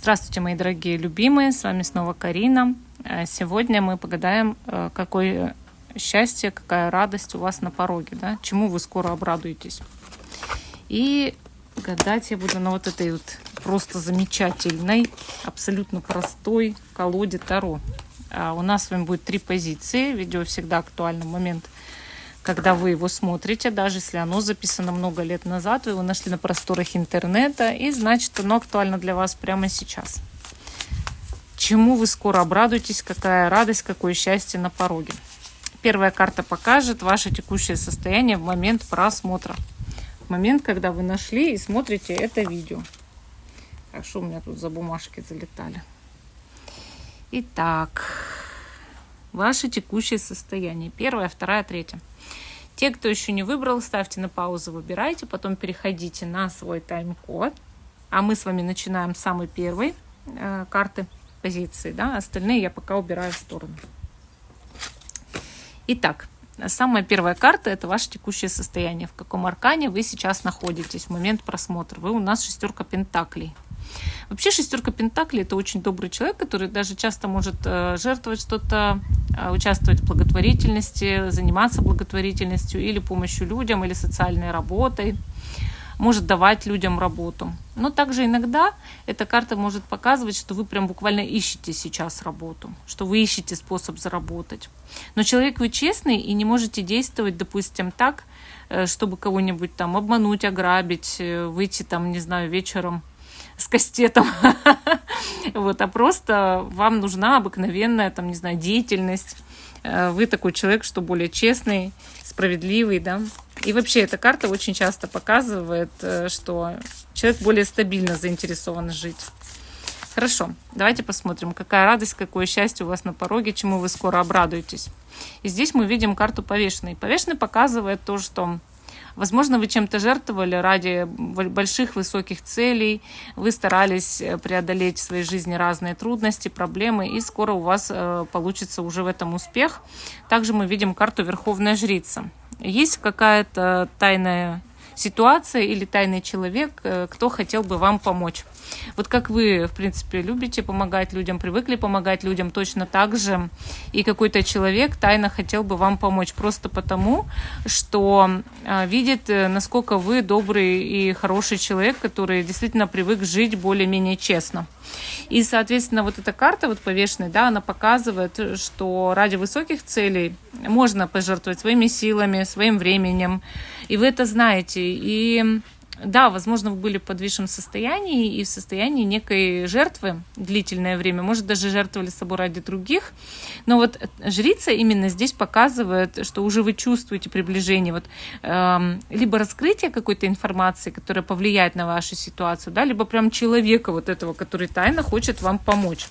Здравствуйте, мои дорогие любимые, с вами снова Карина. Сегодня мы погадаем, какое счастье, какая радость у вас на пороге, да? Чему вы скоро обрадуетесь. И гадать я буду на вот этой вот просто замечательной, абсолютно простой колоде Таро. У нас с вами будет 3 позиции. Видео всегда актуально в момент, когда вы его смотрите, даже если оно записано много лет назад, вы его нашли на просторах интернета, и значит, оно актуально для вас прямо сейчас. Чему вы скоро обрадуетесь, какая радость, какое счастье на пороге. Первая карта покажет ваше текущее состояние в момент просмотра. В момент, когда вы нашли и смотрите это видео. Так, что у меня тут за бумажки залетали? Итак, ваше текущее состояние. Первое, второе, третье. Те, кто еще не выбрал, ставьте на паузу, выбирайте, потом переходите на свой тайм-код. А мы с вами начинаем с самой первой карты позиции. Да? Остальные я пока убираю в сторону. Итак, самая первая карта – это ваше текущее состояние. В каком аркане вы сейчас находитесь в момент просмотра. Вы у нас 6 пентаклей. Вообще 6 пентаклей – это очень добрый человек, который даже часто может жертвовать что-то, участвовать в благотворительности, заниматься благотворительностью или помощью людям, или социальной работой, может давать людям работу. Но также иногда эта карта может показывать, что вы прям буквально ищете сейчас работу, что вы ищете способ заработать. Но человек вы честный и не можете действовать, допустим, так, чтобы кого-нибудь там обмануть, ограбить, выйти там, не знаю, вечером с кастетом, вот, а просто вам нужна обыкновенная, там, не знаю, деятельность. Вы такой человек, что более честный, справедливый, да. И вообще эта карта очень часто показывает, что человек более стабильно заинтересован жить. Хорошо, давайте посмотрим, какая радость, какое счастье у вас на пороге, чему вы скоро обрадуетесь. И здесь мы видим карту повешенной. Повешенный показывает то, что возможно, вы чем-то жертвовали ради больших, высоких целей, вы старались преодолеть в своей жизни разные трудности, проблемы, и скоро у вас получится уже в этом успех. Также мы видим карту Верховная Жрица. Есть какая-то тайная ситуация или тайный человек, кто хотел бы вам помочь. Вот как вы, в принципе, любите помогать людям, привыкли помогать людям, точно так же и какой-то человек тайно хотел бы вам помочь, просто потому, что видит, насколько вы добрый и хороший человек, который действительно привык жить более-менее честно. И, соответственно, вот эта карта, вот повешенная, да, она показывает, что ради высоких целей можно пожертвовать своими силами, своим временем, и вы это знаете. И да, возможно, вы были в подвисшем состоянии и в состоянии некой жертвы длительное время, может, даже жертвовали собой ради других, но вот жрица именно здесь показывает, что уже вы чувствуете приближение, вот, либо раскрытие какой-то информации, которая повлияет на вашу ситуацию, да, либо прям человека вот этого, который тайно хочет вам помочь.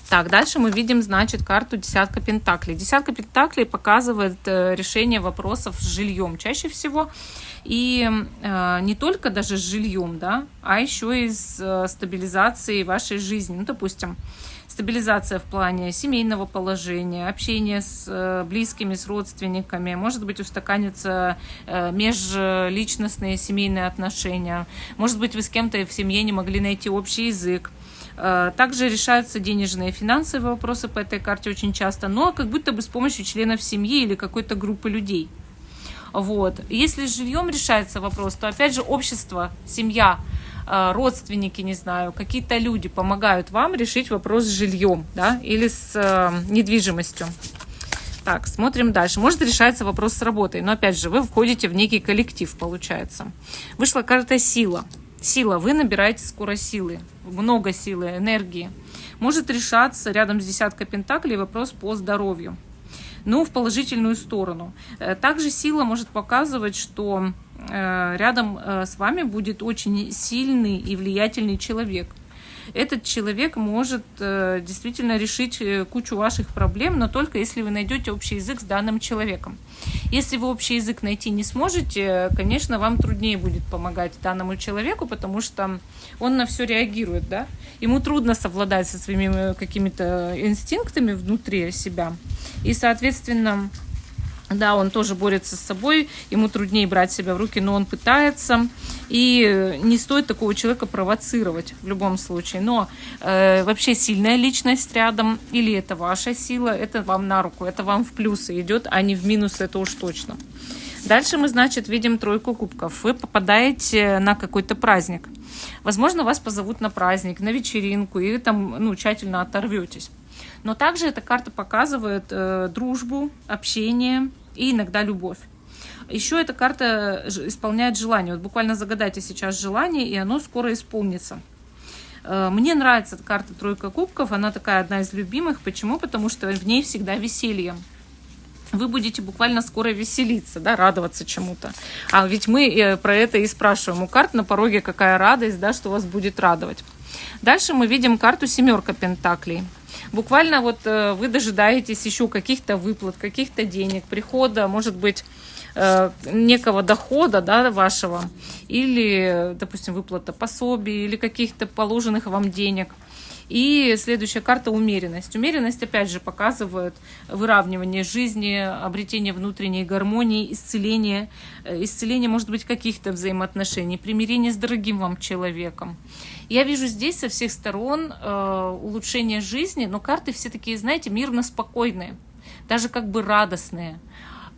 Так, дальше мы видим, значит, карту 10 пентаклей. 10 пентаклей показывает решение вопросов с жильем чаще всего. И не только даже с жильем, да, а еще и с стабилизацией вашей жизни. Ну, допустим, стабилизация в плане семейного положения, общения с близкими, с родственниками. Может быть, устаканятся межличностные семейные отношения. Может быть, вы с кем-то в семье не могли найти общий язык. Также решаются денежные и финансовые вопросы по этой карте очень часто, но как будто бы с помощью членов семьи или какой-то группы людей. Вот. Если с жильем решается вопрос, то опять же общество, семья, родственники, не знаю, какие-то люди помогают вам решить вопрос с жильем, да, или с недвижимостью. Так, смотрим дальше. Может решается вопрос с работой, но опять же вы входите в некий коллектив, получается. Вышла карта сила. Сила, вы набираете скоро силы, много силы, энергии. Может решаться рядом с 10 пентаклей вопрос по здоровью, но в положительную сторону. Также сила может показывать, что рядом с вами будет очень сильный и влиятельный человек. Этот человек может действительно решить кучу ваших проблем, но только если вы найдете общий язык с данным человеком. Если вы общий язык найти не сможете, конечно, вам труднее будет помогать данному человеку, потому что он на все реагирует, да? Ему трудно совладать со своими какими-то инстинктами внутри себя. И, соответственно, Да, он тоже борется с собой, ему труднее брать себя в руки, но он пытается. И не стоит такого человека провоцировать в любом случае. Но вообще сильная личность рядом, или это ваша сила, это вам на руку, это вам в плюсы идет, а не в минусы, это уж точно. Дальше мы, значит, видим тройку кубков. Вы попадаете на какой-то праздник. Возможно, вас позовут на праздник, на вечеринку, и вы там тщательно оторветесь. Но также эта карта показывает дружбу, общение и иногда любовь. Еще эта карта исполняет желание. Вот буквально загадайте сейчас желание, и оно скоро исполнится. Мне нравится эта карта тройка кубков. Она такая одна из любимых. Почему? Потому что в ней всегда веселье. Вы будете буквально скоро веселиться, да, радоваться чему-то. А ведь мы про это и спрашиваем. У карт на пороге какая радость, да, что вас будет радовать. Дальше мы видим карту семерка пентаклей. Буквально вот вы дожидаетесь еще каких-то выплат, каких-то денег, прихода, может быть, некого дохода, да, вашего, или, допустим, выплата пособий, или каких-то положенных вам денег. И следующая карта — умеренность. Умеренность, опять же, показывает выравнивание жизни, обретение внутренней гармонии, исцеление. Исцеление, может быть, каких-то взаимоотношений, примирение с дорогим вам человеком. Я вижу здесь со всех сторон улучшение жизни, но карты все такие, знаете, мирно спокойные, даже как бы радостные.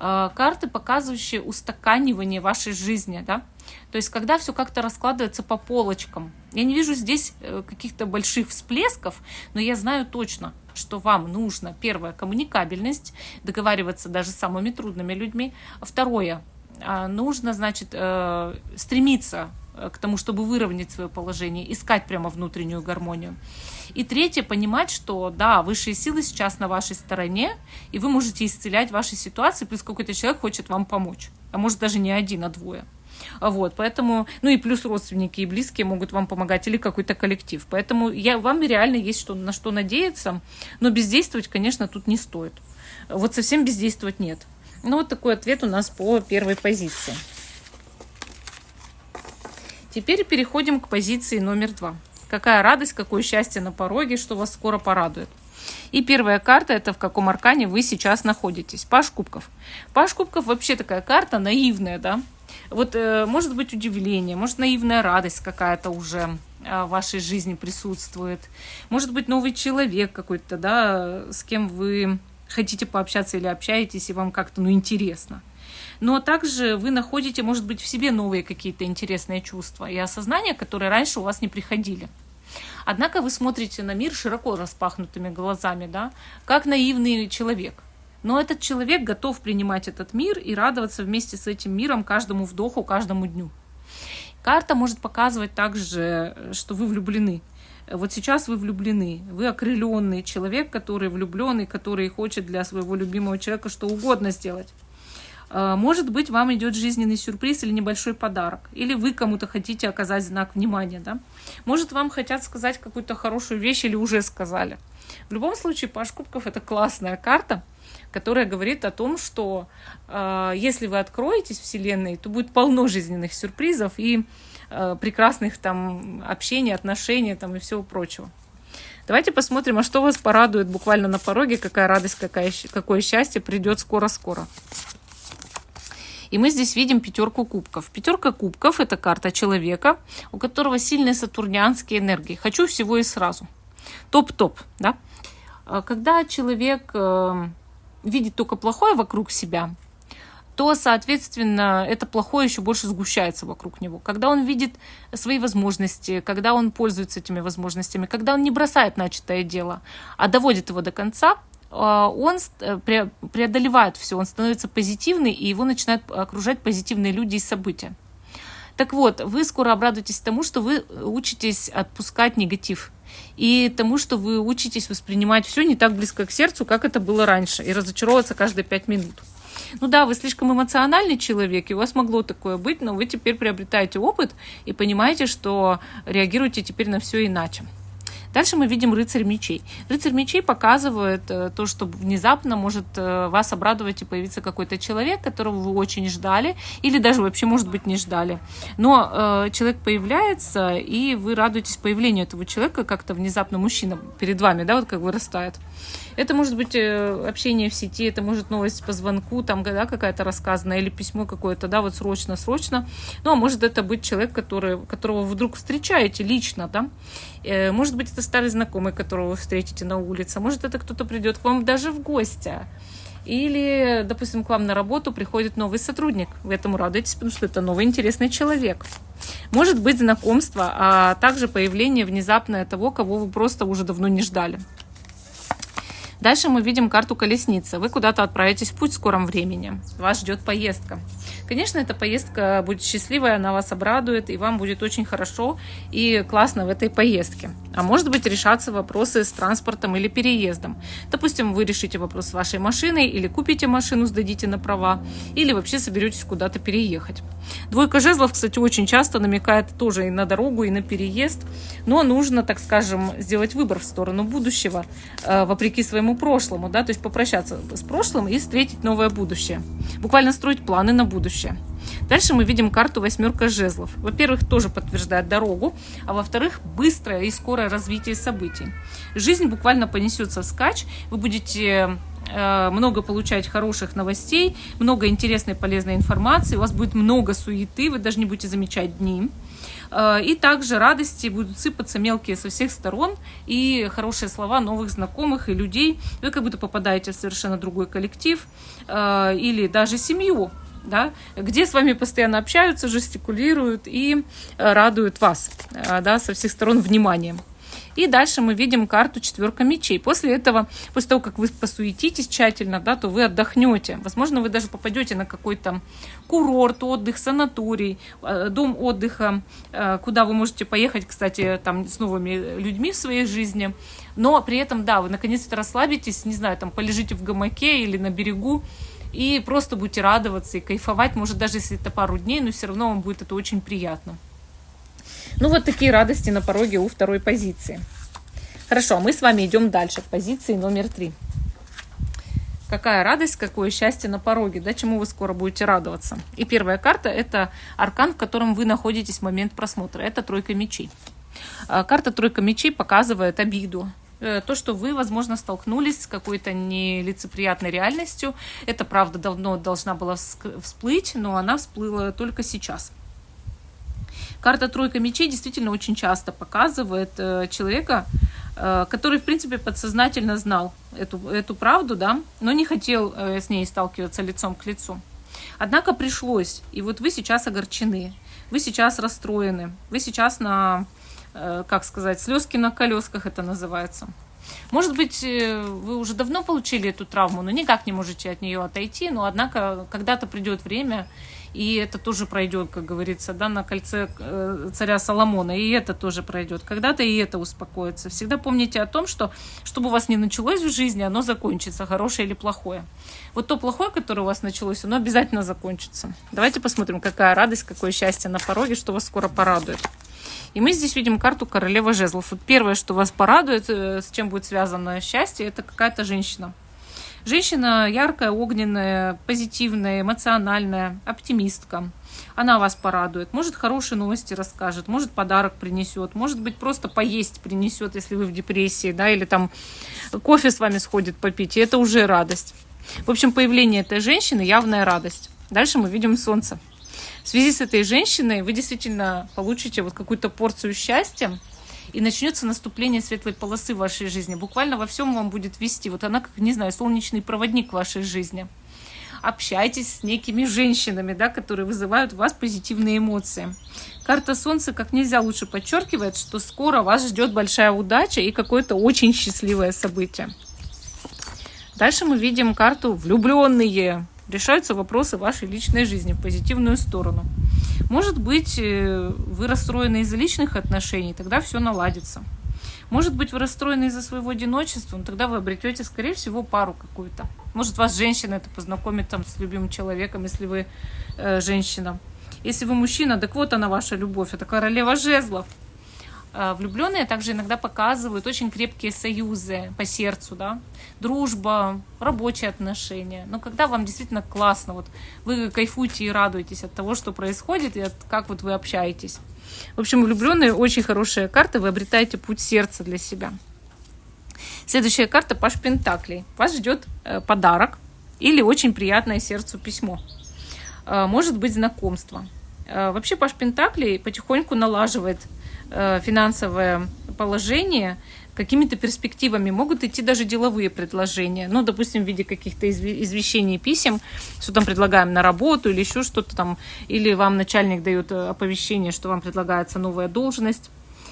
Карты, показывающие устаканивание вашей жизни, да? То есть, когда все как-то раскладывается по полочкам. Я не вижу здесь каких-то больших всплесков, но я знаю точно, что вам нужно, первое, коммуникабельность, договариваться даже с самыми трудными людьми. Второе, нужно, значит, стремиться к тому, чтобы выровнять свое положение, искать прямо внутреннюю гармонию. И третье, понимать, что да, высшие силы сейчас на вашей стороне, и вы можете исцелять ваши ситуации, плюс какой-то человек хочет вам помочь, а может даже не один, а двое. Вот, поэтому, и плюс родственники и близкие могут вам помогать, или какой-то коллектив. Поэтому вам реально есть на что надеяться, но бездействовать, конечно, тут не стоит. Вот совсем бездействовать нет. Вот такой ответ у нас по первой позиции. Теперь переходим к позиции номер 2. Какая радость, какое счастье на пороге, что вас скоро порадует. И первая карта — это в каком аркане вы сейчас находитесь. Паж кубков. Паж кубков вообще такая карта наивная, да? Вот может быть удивление, может наивная радость какая-то уже в вашей жизни присутствует. Может быть новый человек какой-то, да, с кем вы хотите пообщаться или общаетесь, и вам как-то, интересно. Но также вы находите, может быть, в себе новые какие-то интересные чувства и осознания, которые раньше у вас не приходили. Однако вы смотрите на мир широко распахнутыми глазами, да, как наивный человек. Но этот человек готов принимать этот мир и радоваться вместе с этим миром каждому вдоху, каждому дню. Карта может показывать также, что вы влюблены. Вот сейчас вы влюблены, вы окрыленный человек, который влюбленный, который хочет для своего любимого человека что угодно сделать. Может быть, вам идет жизненный сюрприз или небольшой подарок. Или вы кому-то хотите оказать знак внимания. Да? Может, вам хотят сказать какую-то хорошую вещь или уже сказали. В любом случае, паж кубков — это классная карта, которая говорит о том, что если вы откроетесь Вселенной, то будет полно жизненных сюрпризов и прекрасных там общений, отношений там, и всего прочего. Давайте посмотрим, а что вас порадует буквально на пороге, какая радость, какое счастье придет скоро-скоро. И мы здесь видим пятерку кубков. Пятерка кубков — это карта человека, у которого сильные сатурнианские энергии. Хочу всего и сразу. Топ-топ, да? Когда человек видит только плохое вокруг себя, то, соответственно, это плохое еще больше сгущается вокруг него. Когда он видит свои возможности, когда он пользуется этими возможностями, когда он не бросает начатое дело, а доводит его до конца, он преодолевает все, он становится позитивный, и его начинают окружать позитивные люди и события. Так вот, вы скоро обрадуетесь тому, что вы учитесь отпускать негатив, и тому, что вы учитесь воспринимать все не так близко к сердцу, как это было раньше, и разочаровываться каждые 5 минут. Да, вы слишком эмоциональный человек, и у вас могло такое быть, но вы теперь приобретаете опыт и понимаете, что реагируете теперь на все иначе. Дальше мы видим рыцарь мечей. Рыцарь мечей показывает то, что внезапно может вас обрадовать и появиться какой-то человек, которого вы очень ждали, или даже вообще, может быть, не ждали. Но человек появляется, и вы радуетесь появлению этого человека, как-то внезапно мужчина перед вами, да, вот как вырастает. Это может быть общение в сети, это может новость по звонку, там, да, какая-то рассказанная, или письмо какое-то, да, вот срочно. Ну, а может это быть человек, которого вы вдруг встречаете лично, да. Может быть, это старый знакомый, которого вы встретите на улице. Может, это кто-то придет к вам даже в гости. Или, допустим, к вам на работу приходит новый сотрудник. Вы этому радуетесь, потому что это новый интересный человек. Может быть знакомство, а также появление внезапное того, кого вы просто уже давно не ждали. Дальше мы видим карту колесницы. Вы куда-то отправитесь в путь в скором времени. Вас ждет поездка. Конечно, эта поездка будет счастливая, она вас обрадует, и вам будет очень хорошо и классно в этой поездке. А может быть, решаться вопросы с транспортом или переездом. Допустим, вы решите вопрос с вашей машиной, или купите машину, сдадите на права, или вообще соберетесь куда-то переехать. Двойка жезлов, кстати, очень часто намекает тоже и на дорогу, и на переезд, но нужно, так скажем, сделать выбор в сторону будущего, вопреки своему прошлому, да, то есть попрощаться с прошлым и встретить новое будущее. Буквально строить планы на будущее. Дальше мы видим карту восьмерка жезлов. Во-первых, тоже подтверждает дорогу, а во-вторых, быстрое и скорое развитие событий. Жизнь буквально понесется вскачь, вы будете много получать хороших новостей, много интересной полезной информации, у вас будет много суеты, вы даже не будете замечать дни. И также радости будут сыпаться мелкие со всех сторон, и хорошие слова новых знакомых и людей. Вы как будто попадаете в совершенно другой коллектив или даже семью, да, где с вами постоянно общаются, жестикулируют и радуют вас, да, со всех сторон вниманием. И дальше мы видим карту четверка мечей. После этого, после того, как вы посуетитесь тщательно, да, то вы отдохнете. Возможно, вы даже попадете на какой-то курорт, отдых, санаторий, дом отдыха, куда вы можете поехать, кстати, там с новыми людьми в своей жизни. Но при этом, да, вы наконец-то расслабитесь, не знаю, там полежите в гамаке или на берегу, и просто будете радоваться и кайфовать. Может, даже если это пару дней, но все равно вам будет это очень приятно. Ну, вот такие радости на пороге у второй позиции. Хорошо, мы с вами идем дальше, к позиции номер 3. Какая радость, какое счастье на пороге, да, чему вы скоро будете радоваться. И первая карта – это аркан, в котором вы находитесь в момент просмотра. Это тройка мечей. Карта тройка мечей показывает обиду. То, что вы, возможно, столкнулись с какой-то нелицеприятной реальностью. Это, правда, давно должна была всплыть, но она всплыла только сейчас. Карта тройка мечей действительно очень часто показывает человека, который, в принципе, подсознательно знал эту правду, да, но не хотел с ней сталкиваться лицом к лицу. Однако пришлось, и вот вы сейчас огорчены, вы сейчас расстроены, вы сейчас как сказать, слезки на колесках это называется. Может быть, вы уже давно получили эту травму, но никак не можете от нее отойти, но однако когда-то придет время, и это тоже пройдет, как говорится, да, на кольце царя Соломона, и это тоже пройдет. Когда-то и это успокоится. Всегда помните о том, что, чтобы у вас не началось в жизни, оно закончится, хорошее или плохое. Вот то плохое, которое у вас началось, оно обязательно закончится. Давайте посмотрим, какая радость, какое счастье на пороге, что вас скоро порадует. И мы здесь видим карту королева жезлов. Вот первое, что вас порадует, с чем будет связано счастье, это какая-то женщина. Женщина яркая, огненная, позитивная, эмоциональная, оптимистка. Она вас порадует. Может, хорошие новости расскажет, может, подарок принесет, может быть, просто поесть принесет, если вы в депрессии, да, или там кофе с вами сходит попить, и это уже радость. В общем, появление этой женщины – явная радость. Дальше мы видим солнце. В связи с этой женщиной вы действительно получите вот какую-то порцию счастья, и начнется наступление светлой полосы в вашей жизни. Буквально во всем вам будет вести. Вот она, как, не знаю, солнечный проводник в вашей жизни. Общайтесь с некими женщинами, да, которые вызывают в вас позитивные эмоции. Карта Солнца как нельзя лучше подчеркивает, что скоро вас ждет большая удача и какое-то очень счастливое событие. Дальше мы видим карту «Влюбленные». Решаются вопросы вашей личной жизни в позитивную сторону. Может быть, вы расстроены из-за личных отношений, тогда все наладится. Может быть, вы расстроены из-за своего одиночества, но тогда вы обретете, скорее всего, пару какую-то. Может, вас женщина это познакомит там с любимым человеком, если вы женщина. Если вы мужчина, так вот она ваша любовь, это королева жезлов. Влюбленные также иногда показывают очень крепкие союзы по сердцу, да, дружба, рабочие отношения. Но когда вам действительно классно, вот вы кайфуете и радуетесь от того, что происходит, и от как вот вы общаетесь. В общем, влюбленные очень хорошая карта, вы обретаете путь сердца для себя. Следующая карта Паж Пентаклей. Вас ждет подарок или очень приятное сердцу письмо. Может быть знакомство. Вообще Паж Пентаклей потихоньку налаживает финансовое положение какими-то перспективами. Могут идти даже деловые предложения. Ну, допустим, в виде каких-то извещений, писем, что там предлагаем на работу или еще что-то там. Или вам начальник дает оповещение, что вам предлагается новая должность.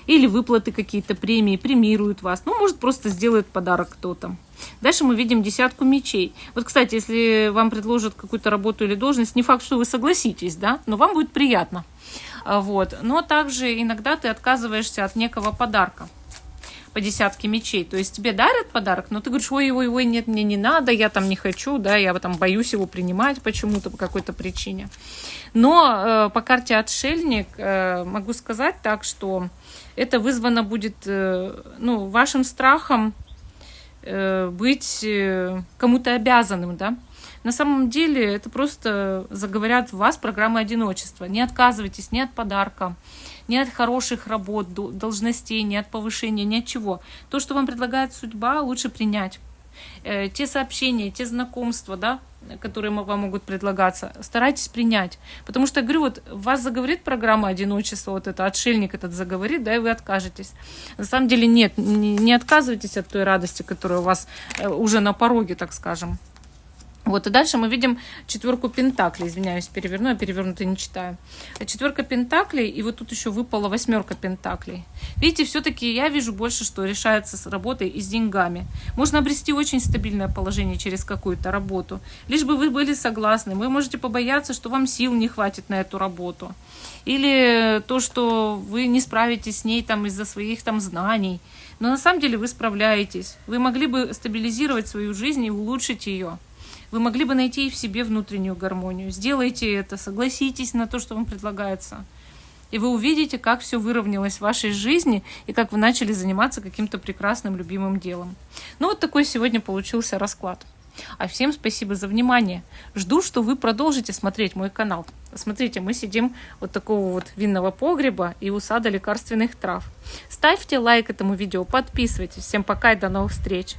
Или выплаты какие-то, премии, премируют вас. Ну, может, просто сделает подарок кто-то. Dальше мы видим 10 мечей. Вот, кстати, если вам предложат какую-то работу или должность, не факт, что вы согласитесь, да, но вам будет приятно. Вот. Но также иногда ты отказываешься от некого подарка по 10 мечей. То есть тебе дарят подарок, но ты говоришь, ой, нет, мне не надо, я там не хочу, да, я там боюсь его принимать почему-то, по какой-то причине. Но по карте Отшельник могу сказать так, что это вызвано будет вашим страхом быть кому-то обязанным, да. На самом деле это просто заговорят в вас программы одиночества. Не отказывайтесь ни от подарка, ни от хороших работ, должностей, ни от повышения, ни от чего. То, что вам предлагает судьба, лучше принять. Те сообщения, те знакомства, да, которые вам могут предлагаться, старайтесь принять. Потому что, я говорю, вот вас заговорит программа одиночества, вот это отшельник этот заговорит, да, и вы откажетесь. На самом деле нет, не отказывайтесь от той радости, которая у вас уже на пороге, так скажем. Вот, и дальше мы видим 4 пентаклей, извиняюсь, переверну, я перевернутый не читаю. 4 пентаклей, и вот тут еще выпала 8 пентаклей. Видите, все-таки я вижу больше, что решается с работой и с деньгами. Можно обрести очень стабильное положение через какую-то работу, лишь бы вы были согласны. Вы можете побояться, что вам сил не хватит на эту работу. Или то, что вы не справитесь с ней там из-за своих там знаний. Но на самом деле вы справляетесь. Вы могли бы стабилизировать свою жизнь и улучшить ее. Вы могли бы найти в себе внутреннюю гармонию. Сделайте это, согласитесь на то, что вам предлагается. И вы увидите, как все выровнялось в вашей жизни и как вы начали заниматься каким-то прекрасным, любимым делом. Ну вот такой сегодня получился расклад. А всем спасибо за внимание. Жду, что вы продолжите смотреть мой канал. Смотрите, мы сидим вот такого вот винного погреба и у сада лекарственных трав. Ставьте лайк этому видео, подписывайтесь. Всем пока и до новых встреч.